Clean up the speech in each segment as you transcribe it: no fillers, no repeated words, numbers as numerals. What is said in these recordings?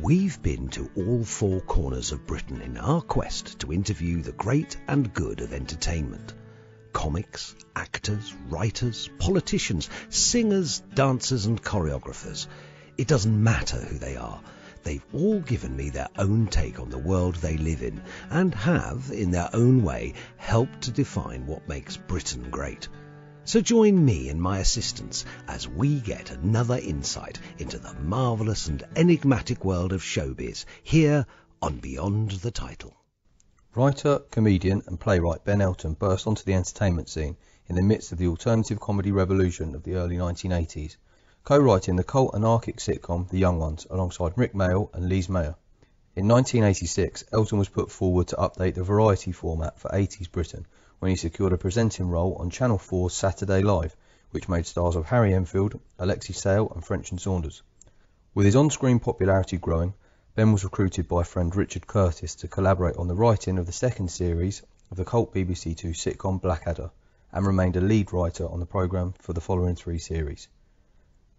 We've been to all four corners of Britain in our quest to interview the great and good of entertainment. Comics, actors, writers, politicians, singers, dancers and choreographers. It doesn't matter who they are. They've all given me their own take on the world they live in and have, in their own way, helped to define what makes Britain great. So join me and my assistants as we get another insight into the marvellous and enigmatic world of showbiz here on Beyond the Title. Writer, comedian and playwright Ben Elton burst onto the entertainment scene in the midst of the alternative comedy revolution of the early 1980s, co-writing the cult anarchic sitcom The Young Ones alongside Rick Mayall and Lise Mayer. In 1986, Elton was put forward to update the variety format for 80s Britain when he secured a presenting role on Channel 4's Saturday Live, which made stars of Harry Enfield, Alexei Sayle and French and Saunders. With his on-screen popularity growing, Ben was recruited by friend Richard Curtis to collaborate on the writing of the second series of the cult BBC Two sitcom Blackadder, and remained a lead writer on the programme for the following three series.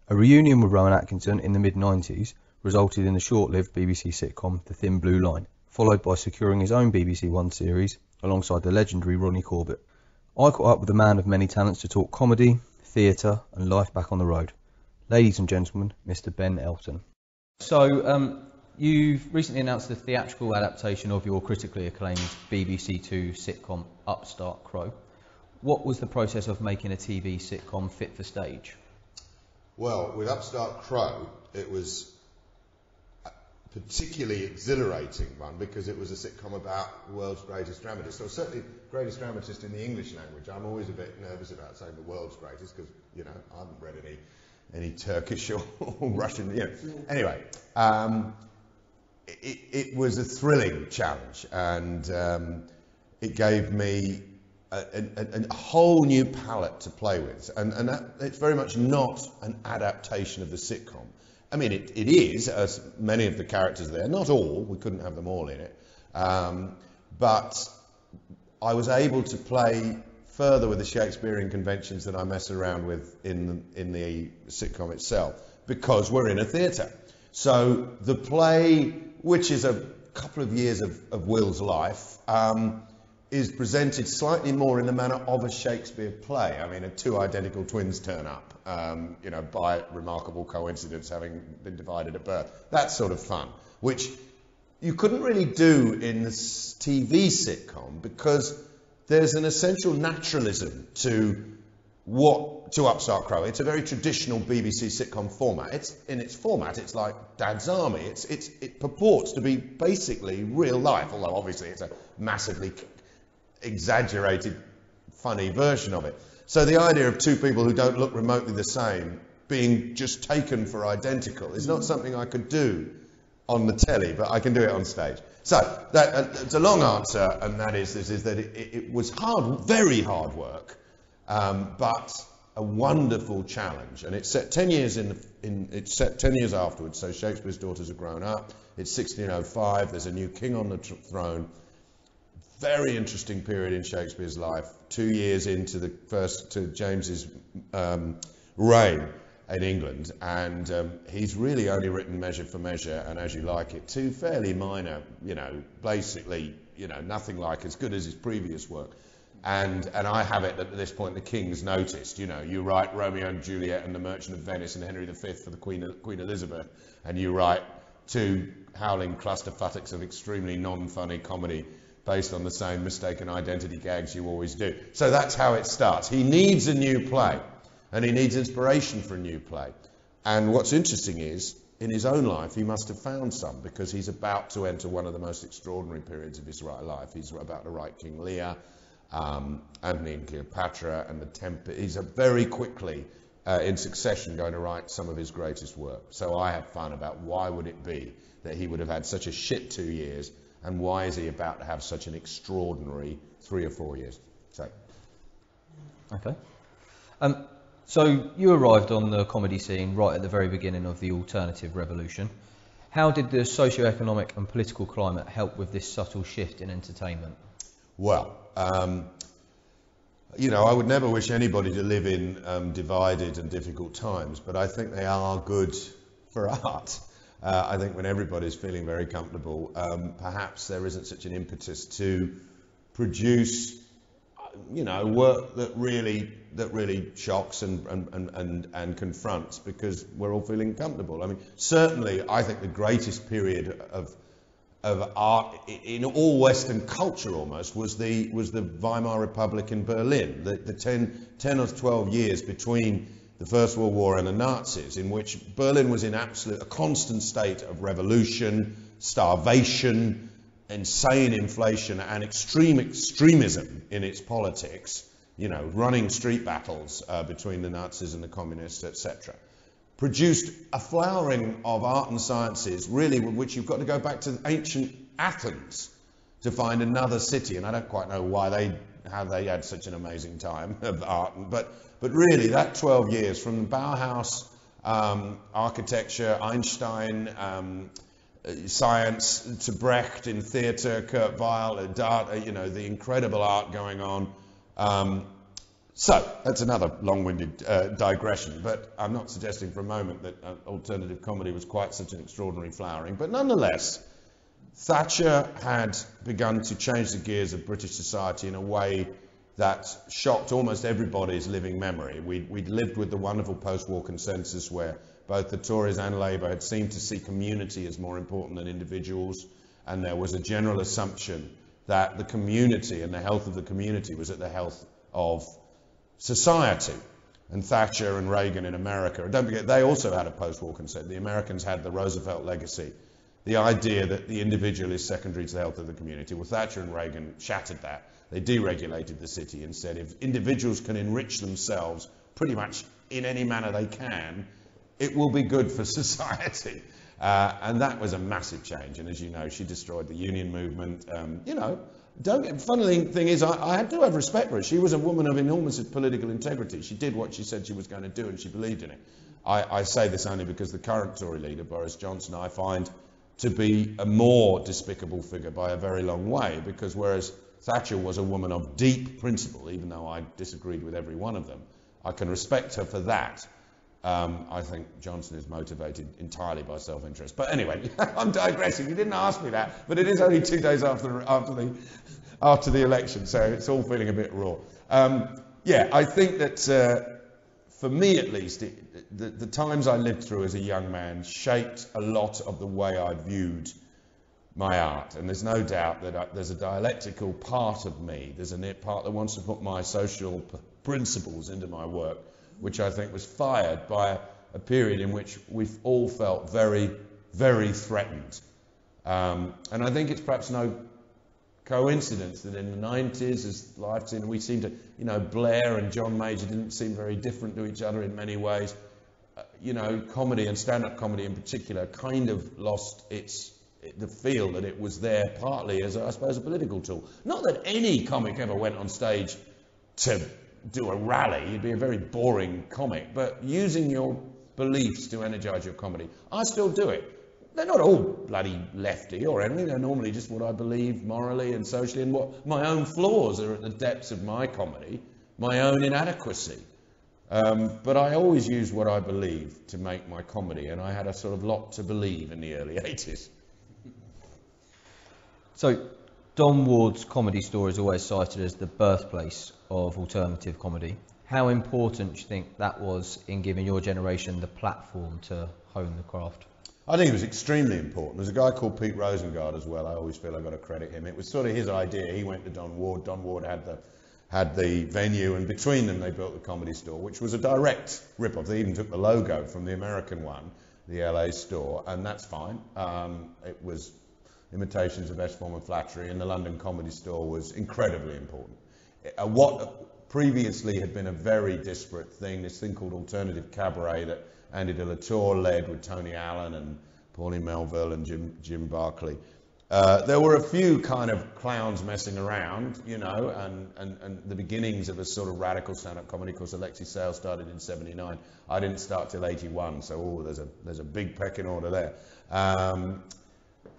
A reunion with Rowan Atkinson in the mid-90s resulted in the short-lived BBC sitcom The Thin Blue Line, followed by securing his own BBC One series alongside the legendary Ronnie Corbett. I caught up with a man of many talents to talk comedy, theatre and life back on the road. Ladies and gentlemen, Mr. Ben Elton. So, you've recently announced the theatrical adaptation of your critically acclaimed BBC Two sitcom Upstart Crow. What was the process of making a TV sitcom fit for stage? Well, with Upstart Crow, it was a particularly exhilarating one because it was a sitcom about the world's greatest dramatist. So certainly greatest dramatist in the English language. I'm always a bit nervous about saying the world's greatest because, you know, I haven't read any Turkish or Russian, you know. Anyway, it was a thrilling challenge, and it gave me a whole new palette to play with, and that, it's very much not an adaptation of the sitcom. I mean, it is, as many of the characters there, not all, we couldn't have them all in it, but I was able to play further with the Shakespearean conventions that I mess around with in the sitcom itself, because we're in a theatre. So the play, which is a couple of years of Will's life, is presented slightly more in the manner of a Shakespeare play. I mean, two identical twins turn up, you know, by remarkable coincidence, having been divided at birth. That sort of fun, which you couldn't really do in this TV sitcom because there's an essential naturalism to Upstart Crow. It's a very traditional BBC sitcom format. It's in its format, it's like Dad's Army. It purports to be basically real life, although obviously it's a massively exaggerated, funny version of it. So the idea of two people who don't look remotely the same being just taken for identical is not something I could do on the telly, but I can do it on stage. So it's a long answer, and that is that it was hard, very hard work, but a wonderful challenge. And it's set 10 years it's set 10 years afterwards. So Shakespeare's daughters have grown up. It's 1605. There's a new king on the throne. Very interesting period in Shakespeare's life. 2 years into to James's reign in England, and he's really only written Measure for Measure and As You Like It, two fairly minor, you know, basically, you know, nothing like as good as his previous work. And I have it at this point the King's noticed, you know, you write Romeo and Juliet and The Merchant of Venice and Henry V for the Queen Elizabeth, and you write two howling clusterfucks of extremely non-funny comedy based on the same mistaken identity gags you always do. So that's how it starts. He needs a new play, and he needs inspiration for a new play. And what's interesting is, in his own life, he must have found some, because he's about to enter one of the most extraordinary periods of his life. He's about to write King Lear, Antony and Cleopatra, and the Tempest. He's very quickly, in succession, going to write some of his greatest work. So I have fun about why would it be that he would have had such a shit 2 years, and why is he about to have such an extraordinary 3 or 4 years? So. Okay. So you arrived on the comedy scene right at the very beginning of the alternative revolution. How did the socio-economic and political climate help with this subtle shift in entertainment? Well, you know, I would never wish anybody to live in divided and difficult times, but I think they are good for art. I think when everybody's feeling very comfortable, perhaps there isn't such an impetus to produce, work that really shocks and confronts, because we're all feeling comfortable. I mean, certainly, I think the greatest period of art in all Western culture almost was the Weimar Republic in Berlin, the 10 or 12 years between the First World War and the Nazis, in which Berlin was in a constant state of revolution, starvation, insane inflation, and extremism in its politics, running street battles between the Nazis and the communists, etc. Produced a flowering of art and sciences, really, with which you've got to go back to ancient Athens to find another city, and I don't quite know how they had such an amazing time of art, but really that 12 years from the Bauhaus, architecture, Einstein, science, to Brecht in theatre, Kurt Weill, the incredible art going on. So that's another long-winded digression, but I'm not suggesting for a moment that alternative comedy was quite such an extraordinary flowering. But nonetheless, Thatcher had begun to change the gears of British society in a way that shocked almost everybody's living memory. We'd lived with the wonderful post-war consensus where both the Tories and Labour had seemed to see community as more important than individuals, and there was a general assumption that the community and the health of the community was at the health of society. And Thatcher and Reagan in America, and don't forget, they also had a post-war consent. The Americans had the Roosevelt legacy, the idea that the individual is secondary to the health of the community. Well, Thatcher and Reagan shattered that. They deregulated the city and said if individuals can enrich themselves pretty much in any manner they can, it will be good for society. And that was a massive change. And as you know, she destroyed the union movement. Funny thing is, I do have respect for her. She was a woman of enormous political integrity. She did what she said she was going to do, and she believed in it. I say this only because the current Tory leader, Boris Johnson, I find to be a more despicable figure by a very long way, because whereas Thatcher was a woman of deep principle, even though I disagreed with every one of them, I can respect her for that. I think Johnson is motivated entirely by self-interest. But anyway, I'm digressing. You didn't ask me that, but it is only 2 days after the election, so it's all feeling a bit raw. I think that for me at least, the times I lived through as a young man shaped a lot of the way I viewed my art. And there's no doubt that there's a dialectical part of me. There's a part that wants to put my social principles into my work, which I think was fired by a period in which we've all felt very, very threatened. And I think it's perhaps no coincidence that in the 90s, as life seemed, we seemed to, Blair and John Major didn't seem very different to each other in many ways. Comedy and stand-up comedy in particular kind of lost the feel that it was there partly as, I suppose, a political tool. Not that any comic ever went on stage to do a rally. You'd be a very boring comic, but using your beliefs to energize your comedy. I still do it. They're not all bloody lefty or anything. They're normally just what I believe morally and socially, and what my own flaws are at the depths of my comedy, my own inadequacy. But I always use what I believe to make my comedy, and I had a sort of lot to believe in the early 80s. So, Don Ward's Comedy Store is always cited as the birthplace of alternative comedy. How important do you think that was in giving your generation the platform to hone the craft? I think it was extremely important. There's a guy called Pete Rosengard as well. I always feel I've got to credit him. It was sort of his idea. He went to Don Ward. Don Ward had the venue, and between them they built the Comedy Store, which was a direct rip-off. They even took the logo from the American one, the LA store, and that's fine. It was imitation's the best form of flattery, and the London Comedy Store was incredibly important. What previously had been a very disparate thing, this thing called alternative cabaret that Andy de la Tour led with Tony Allen and Pauline Melville and Jim Barclay. There were a few kind of clowns messing around, and the beginnings of a sort of radical stand-up comedy. Of course, Alexi Sale started in '79. I didn't start till '81, so there's a big pecking order there.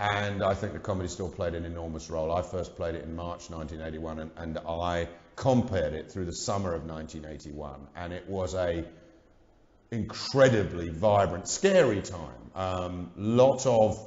And I think the Comedy Store played an enormous role. I first played it in March 1981, and I compared it through the summer of 1981, and it incredibly vibrant, scary time. Lot of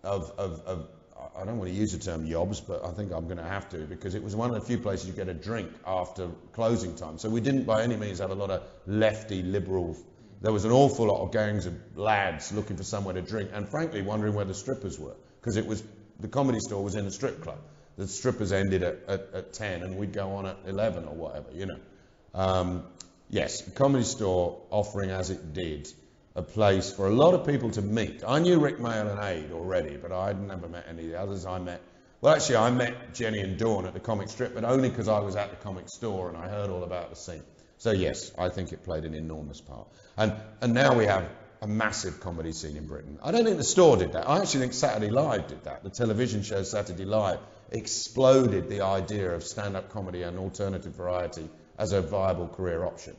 I don't want to use the term yobs, but I think I'm going to have to, because it was one of the few places you get a drink after closing time. So we didn't by any means have a lot of lefty liberal. There was an awful lot of gangs of lads looking for somewhere to drink, and frankly wondering where the strippers were, because the Comedy Store was in a strip club. The strippers ended at 10 and we'd go on at 11 or whatever, you know. Yes, the Comedy Store offering as it did a place for a lot of people to meet. I knew Rick Mail and Aid already, but I'd never met any of the others. I met Jenny and Dawn at the comic strip, but only because I was at the comic store and I heard all about the scene. So yes, I think it played an enormous part. And now we have a massive comedy scene in Britain. I don't think the store did that. I actually think Saturday Live did that. The television show Saturday Live exploded the idea of stand-up comedy and alternative variety as a viable career option.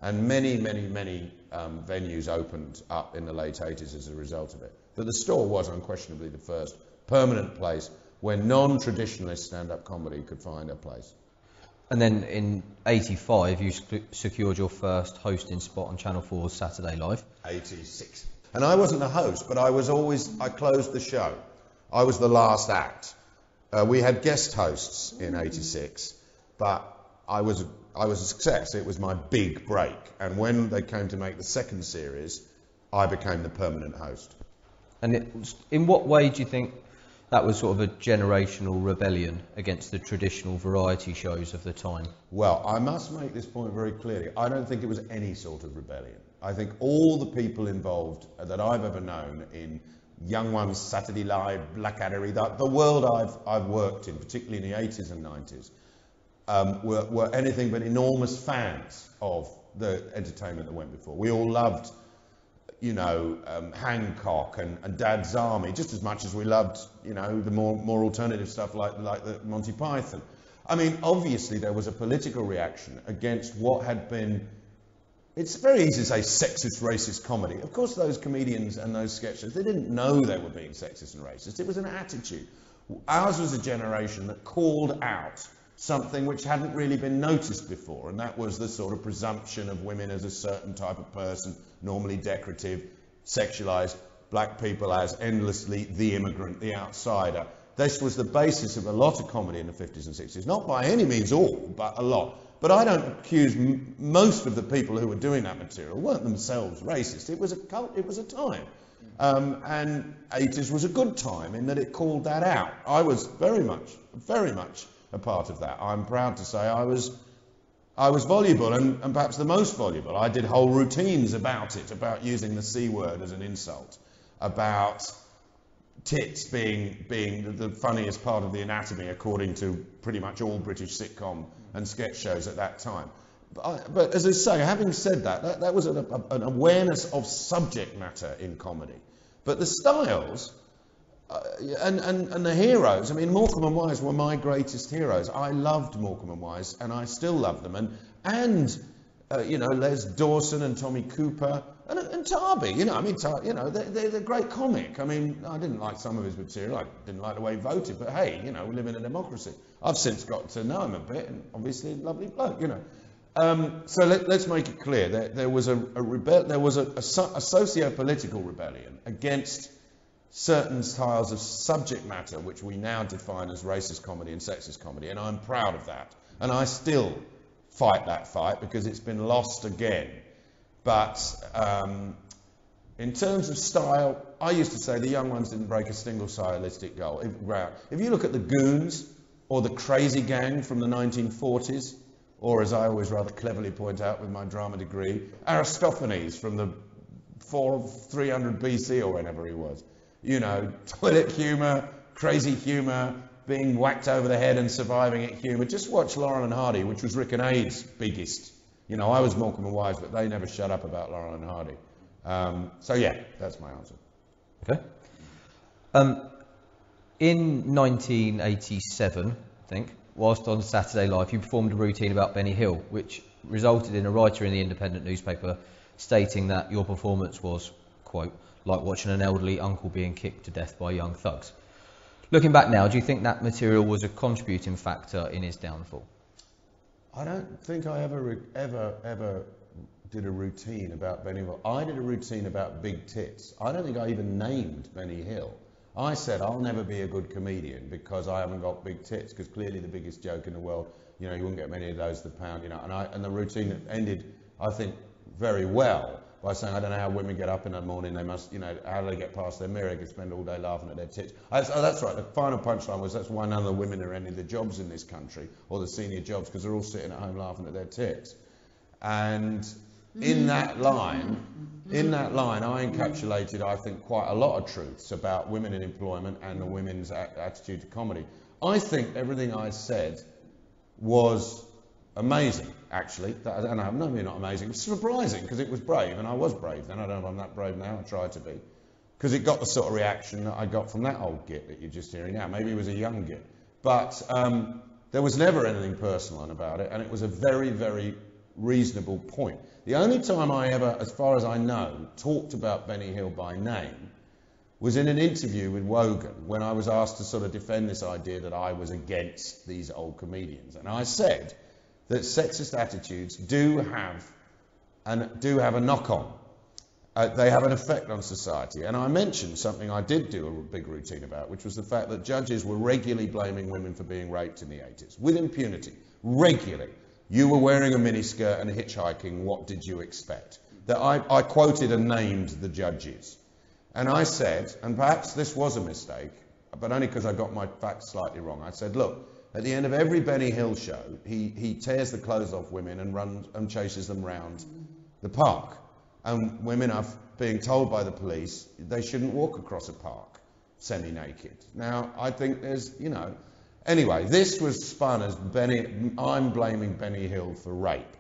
And many venues opened up in the late 80s as a result of it. But the store was unquestionably the first permanent place where non-traditionalist stand-up comedy could find a place. And then in 85, you secured your first hosting spot on Channel 4's Saturday Live. 86. And I wasn't the host, but I closed the show. I was the last act. We had guest hosts in 86, but I was a success. It was my big break. And when they came to make the second series, I became the permanent host. And in what way do you think that was sort of a generational rebellion against the traditional variety shows of the time? Well, I must make this point very clearly. I don't think it was any sort of rebellion. I think all the people involved that I've ever known in Young Ones, Saturday Live, Blackadder, the world I've worked in, particularly in the 80s and 90s, were anything but enormous fans of the entertainment that went before. We all loved, you know, Hancock and Dad's Army just as much as we loved, you know, the more alternative stuff like the Monty Python. I mean, obviously there was a political reaction against what had been, it's very easy to say sexist, racist comedy. Of course those comedians and those sketches, they didn't know they were being sexist and racist. It was an attitude. Ours was a generation that called out something which hadn't really been noticed before, and that was the sort of presumption of women as a certain type of person, normally decorative, sexualized, black people as endlessly the immigrant, the outsider. This was the basis of a lot of comedy in the 50s and 60s. Not by any means all, but a lot. But I don't accuse most of the people who were doing that material weren't themselves racist. It was a cult, it was a time. And 80s was a good time in that it called that out. I was very much a part of that. I'm proud to say I was voluble and perhaps the most voluble. I did whole routines about it, about using the C word as an insult, about tits being the funniest part of the anatomy according to pretty much all British sitcom and sketch shows at that time. But as I say, having said that was an awareness of subject matter in comedy. But the styles and the heroes, I mean, Morecambe and Wise were my greatest heroes. I loved Morecambe and Wise, and I still love them. And you know, Les Dawson and Tommy Cooper and Tarby. You know, I mean, they're great comic. I mean, I didn't like some of his material. I didn't like the way he voted, but hey, you know, we live in a democracy. I've since got to know him a bit, and obviously a lovely bloke. You know. So let's make it clear that there was a socio-political rebellion against certain styles of subject matter which we now define as racist comedy and sexist comedy, and I'm proud of that. And I still fight that fight because it's been lost again. But in terms of style, I used to say the Young Ones didn't break a single stylistic goal. If you look at the Goons or the Crazy Gang from the 1940s, or as I always rather cleverly point out with my drama degree, Aristophanes from the 300 BC or whenever he was. You know, toilet humour, crazy humour, being whacked over the head and surviving it humour. Just watch Laurel and Hardy, which was Rick and Aid's biggest. You know, I was Morecambe and Wise, but they never shut up about Laurel and Hardy. So yeah, that's my answer. Okay. In 1987, I think, whilst on Saturday Live, you performed a routine about Benny Hill, which resulted in a writer in the Independent newspaper stating that your performance was, quote, like watching an elderly uncle being kicked to death by young thugs. Looking back now, do you think that material was a contributing factor in his downfall? I don't think I ever did a routine about Benny Hill. I did a routine about big tits. I don't think I even named Benny Hill. I said I'll never be a good comedian because I haven't got big tits, because clearly the biggest joke in the world, you know, you wouldn't get many of those to the pound, you know. And the routine ended, I think, very well by saying, I don't know how women get up in the morning, they must, you know, how do they get past their mirror? They could spend all day laughing at their tits. Oh, that's right, the final punchline was that's why none of the women are any of the jobs in this country, or the senior jobs, because they're all sitting at home laughing at their tits. And in that line, I encapsulated, I think, quite a lot of truths about women in employment and the women's attitude to comedy. I think everything I said was amazing, actually. And no, maybe not amazing. It was surprising, because it was brave, and I was brave then. I don't know if I'm that brave now. I tried to be. Because it got the sort of reaction that I got from that old git that you're just hearing now. Maybe it was a young git. But there was never anything personal about it, and it was a very, very reasonable point. The only time I ever, as far as I know, talked about Benny Hill by name was in an interview with Wogan, when I was asked to sort of defend this idea that I was against these old comedians. And I said that sexist attitudes do have a knock-on. They have an effect on society. And I mentioned something I did do a big routine about, which was the fact that judges were regularly blaming women for being raped in the 80s, with impunity, regularly. You were wearing a miniskirt and hitchhiking, what did you expect? That I quoted and named the judges. And I said, and perhaps this was a mistake, but only because I got my facts slightly wrong, I said, look, at the end of every Benny Hill show, he tears the clothes off women and runs and chases them round the park. And women are being told by the police they shouldn't walk across a park semi-naked. Now, I think there's, you know... Anyway, this was spun as I'm blaming Benny Hill for rape,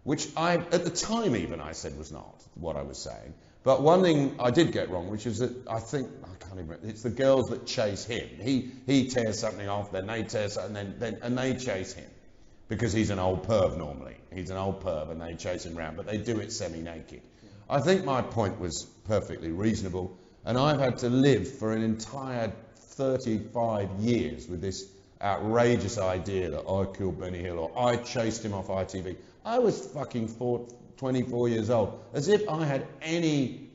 which at the time even, I said was not what I was saying. But one thing I did get wrong, which is that I can't even remember, it's the girls that chase him. He tears something off, then they tear something, and they chase him. Because he's an old perv normally. He's an old perv and they chase him around, but they do it semi-naked. I think my point was perfectly reasonable, and I've had to live for an entire 35 years with this outrageous idea that I killed Benny Hill or I chased him off ITV. I was fucking 24 years old, as if I had any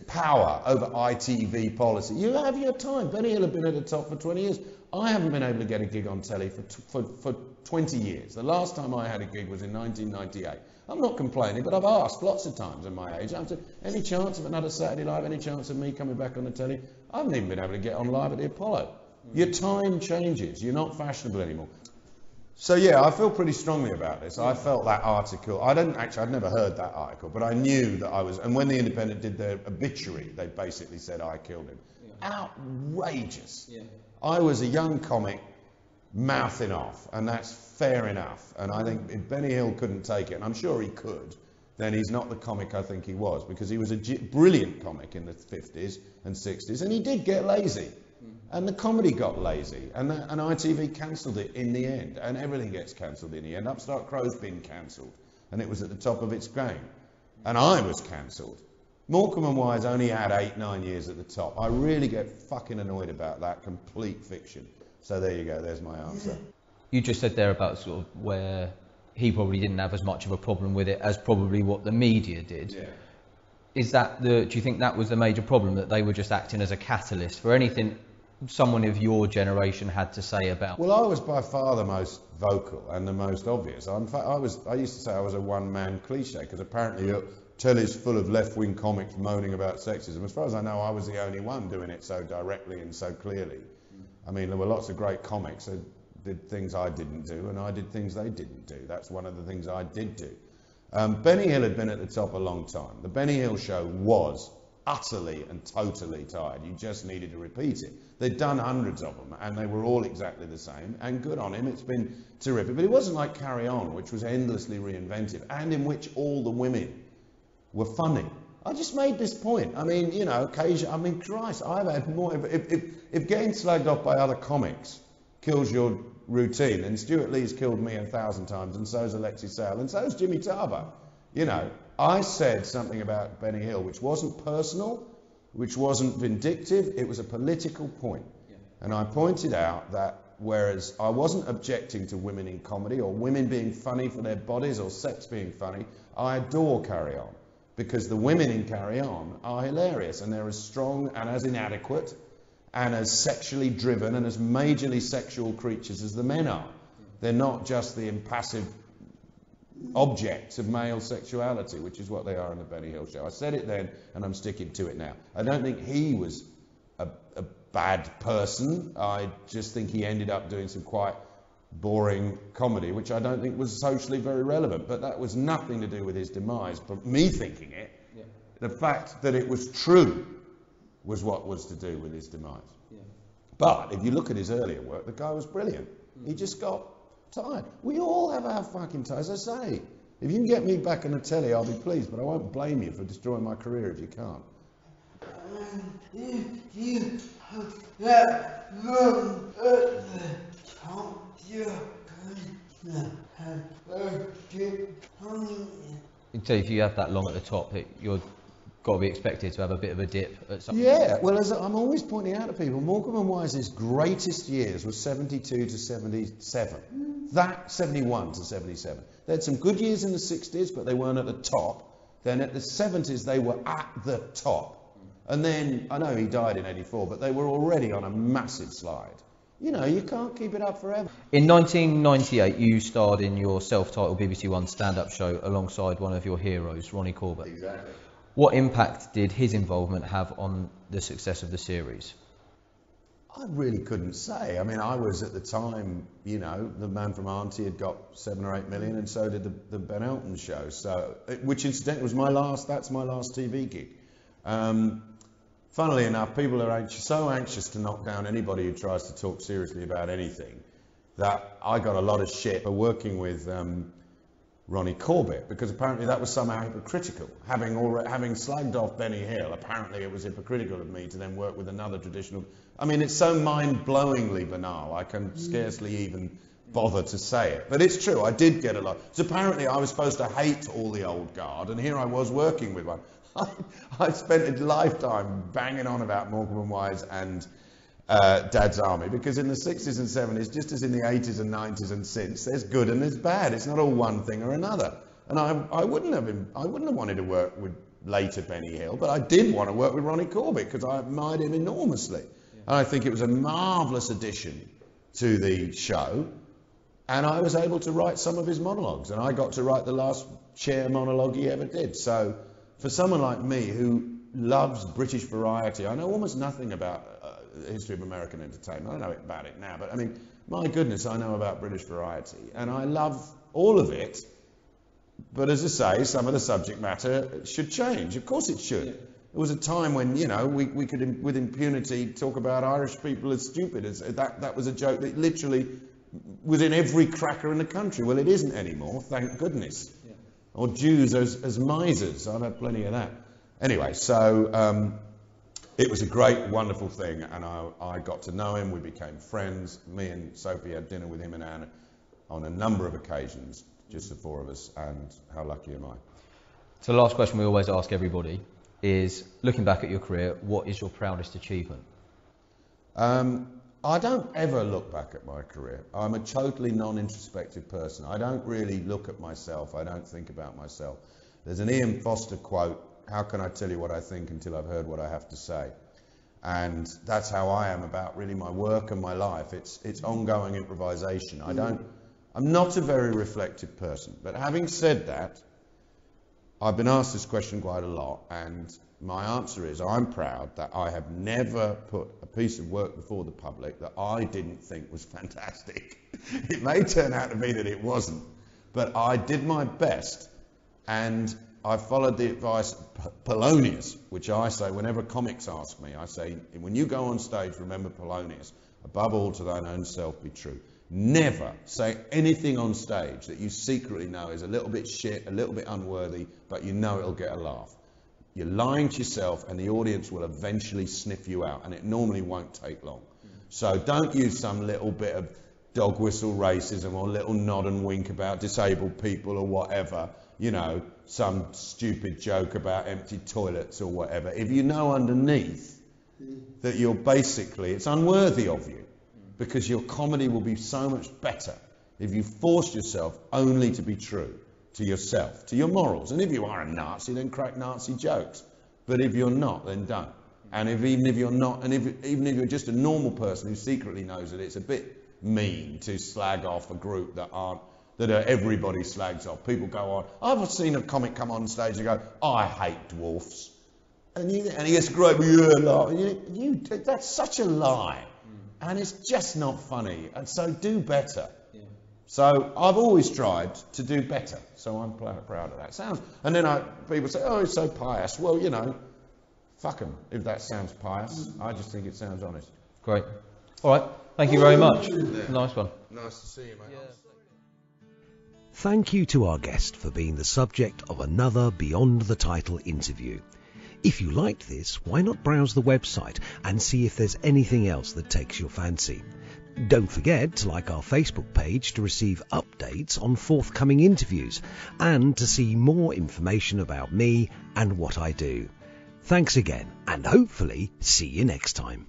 power over ITV policy. You have your time. Benny Hill had been at the top for 20 years. I haven't been able to get a gig on telly for 20 years. The last time I had a gig was in 1998. I'm not complaining, but I've asked lots of times at my age, any chance of another Saturday Live, any chance of me coming back on the telly? I haven't even been able to get on live at the Apollo. Your time changes. You're not fashionable anymore. So yeah, I feel pretty strongly about this. I felt that article, I'd never heard that article, but I knew that I was, and when the Independent did their obituary, they basically said I killed him. Yeah. Outrageous. Yeah. I was a young comic mouthing off, and that's fair enough. And I think if Benny Hill couldn't take it, and I'm sure he could, then he's not the comic I think he was, because he was a brilliant comic in the 50s and 60s, and he did get lazy. And the comedy got lazy, and ITV cancelled it in the end, and everything gets cancelled in the end. Upstart Crow's been cancelled, and it was at the top of its game. And I was cancelled. Morecambe and Wise only had 8-9 years at the top. I really get fucking annoyed about that complete fiction. So there you go, there's my answer. You just said there about sort of where he probably didn't have as much of a problem with it as probably what the media did. Yeah. Is that do you think that was the major problem, that they were just acting as a catalyst for anything someone of your generation had to say about? Well, I was by far the most vocal and the most obvious. In fact, I used to say I was a one-man cliche, because apparently telly's full of left-wing comics moaning about sexism. As far as I know, I was the only one doing it so directly and so clearly. I mean, there were lots of great comics that did things I didn't do, and I did things they didn't do. That's one of the things I did do. Benny Hill had been at the top a long time. The Benny Hill show was utterly and totally tired. You just needed to repeat it. They'd done hundreds of them, and they were all exactly the same, and good on him, it's been terrific. But it wasn't like Carry On, which was endlessly reinventive, and in which all the women were funny. I just made this point. I mean, you know, Christ, I've had more. If getting slagged off by other comics kills your routine, then Stuart Lee's killed me 1,000 times, and so's Alexis Sale, and so's Jimmy Tarver. You know, I said something about Benny Hill which wasn't personal, which wasn't vindictive, it was a political point. Yeah. And I pointed out that whereas I wasn't objecting to women in comedy or women being funny for their bodies or sex being funny. I adore Carry On because the women in Carry On are hilarious and they're as strong and as inadequate and as sexually driven and as majorly sexual creatures as the men are. They're not just the impassive objects of male sexuality, which is what they are in the Benny Hill show. I said it then and I'm sticking to it now. I don't think he was a bad person. I just think he ended up doing some quite boring comedy, which I don't think was socially very relevant. But that was nothing to do with his demise, but me thinking it. Yeah. The fact that it was true was what was to do with his demise. Yeah. But if you look at his earlier work, the guy was brilliant. He just got tired. We all have our fucking times. As I say, if you can get me back on the telly, I'll be pleased, but I won't blame you for destroying my career if you can't. You tell if you have that long at the top, you're got to be expected to have a bit of a dip at some point. Yeah, well, as I'm always pointing out to people, Morecambe and Wise's greatest years were 72 to 77. That, 71 to 77. They had some good years in the 60s, but they weren't at the top. Then at the 70s, they were at the top. And then, I know he died in 84, but they were already on a massive slide. You know, you can't keep it up forever. In 1998, you starred in your self-titled BBC One stand-up show alongside one of your heroes, Ronnie Corbett. Exactly. What impact did his involvement have on the success of the series? I really couldn't say. I mean, I was at the time, you know, The Man from Auntie had got 7 or 8 million, and so did the Ben Elton show. So, which incidentally was that's my last TV gig. Funnily enough, people are so anxious to knock down anybody who tries to talk seriously about anything that I got a lot of shit for working with Ronnie Corbett, because apparently that was somehow hypocritical. Having slagged off Benny Hill, apparently it was hypocritical of me to then work with another traditional... I mean, it's so mind-blowingly banal, I can scarcely even bother to say it. But it's true, I did get a lot. So apparently I was supposed to hate all the old guard, and here I was working with one. I spent a lifetime banging on about Morecambe and Wise and Dad's Army, because in the 60s and 70s, just as in the 80s and 90s and since, there's good and there's bad. It's not all one thing or another. And I wouldn't have wanted to work with later Benny Hill, but I did want to work with Ronnie Corbett because I admired him enormously. Yeah. And I think it was a marvellous addition to the show. And I was able to write some of his monologues, and I got to write the last chair monologue he ever did. So for someone like me who loves British variety, I know almost nothing about the history of American entertainment. I don't know about it now, but I mean, my goodness, I know about British variety, and I love all of it. But as I say, some of the subject matter should change. Of course it should. There was a time when, you know, we could with impunity talk about Irish people as stupid. That was a joke that literally was in every cracker in the country. Well, it isn't anymore, thank goodness. Yeah. Or Jews as misers. I've had plenty of that. Anyway, so it was a great, wonderful thing, and I got to know him. We became friends. Me and Sophie had dinner with him and Anne on a number of occasions, just the four of us, and how lucky am I? So the last question we always ask everybody is, looking back at your career, what is your proudest achievement? I don't ever look back at my career. I'm a totally non-introspective person. I don't really look at myself. I don't think about myself. There's an Ian Foster quote, "How can I tell you what I think until I've heard what I have to say?" And that's how I am about really my work and my life. It's ongoing improvisation. I'm not a very reflective person. But having said that, I've been asked this question quite a lot, and my answer is I'm proud that I have never put a piece of work before the public that I didn't think was fantastic. It may turn out to be that it wasn't, but I did my best, and I followed the advice of Polonius, which I say whenever comics ask me, I say, when you go on stage, remember Polonius, above all to thine own self be true. Never say anything on stage that you secretly know is a little bit shit, a little bit unworthy, but you know it'll get a laugh. You're lying to yourself, and the audience will eventually sniff you out, and it normally won't take long. So don't use some little bit of dog whistle racism or little nod and wink about disabled people or whatever, you know, some stupid joke about empty toilets or whatever. If you know underneath that you're basically, it's unworthy of you. because your comedy will be so much better if you forced yourself only to be true to yourself, to your morals. And if you are a Nazi, then crack Nazi jokes. But if you're not, then don't. And even if you're not, and even if you're just a normal person who secretly knows that it's a bit mean to slag off a group that everybody slags off. People go on. I've seen a comic come on stage and go, I hate dwarfs. And he gets great, that's such a lie. And it's just not funny. And so do better. Yeah. So I've always tried to do better. So I'm proud of that. And then people say, oh, it's so pious. Well, fuck them if that sounds pious. I just think it sounds honest. Great. All right. Thank you very much. Yeah. Nice one. Nice to see you, mate. Yeah. Thank you to our guest for being the subject of another Beyond the Title interview. If you liked this, why not browse the website and see if there's anything else that takes your fancy. Don't forget to like our Facebook page to receive updates on forthcoming interviews and to see more information about me and what I do. Thanks again, and hopefully see you next time.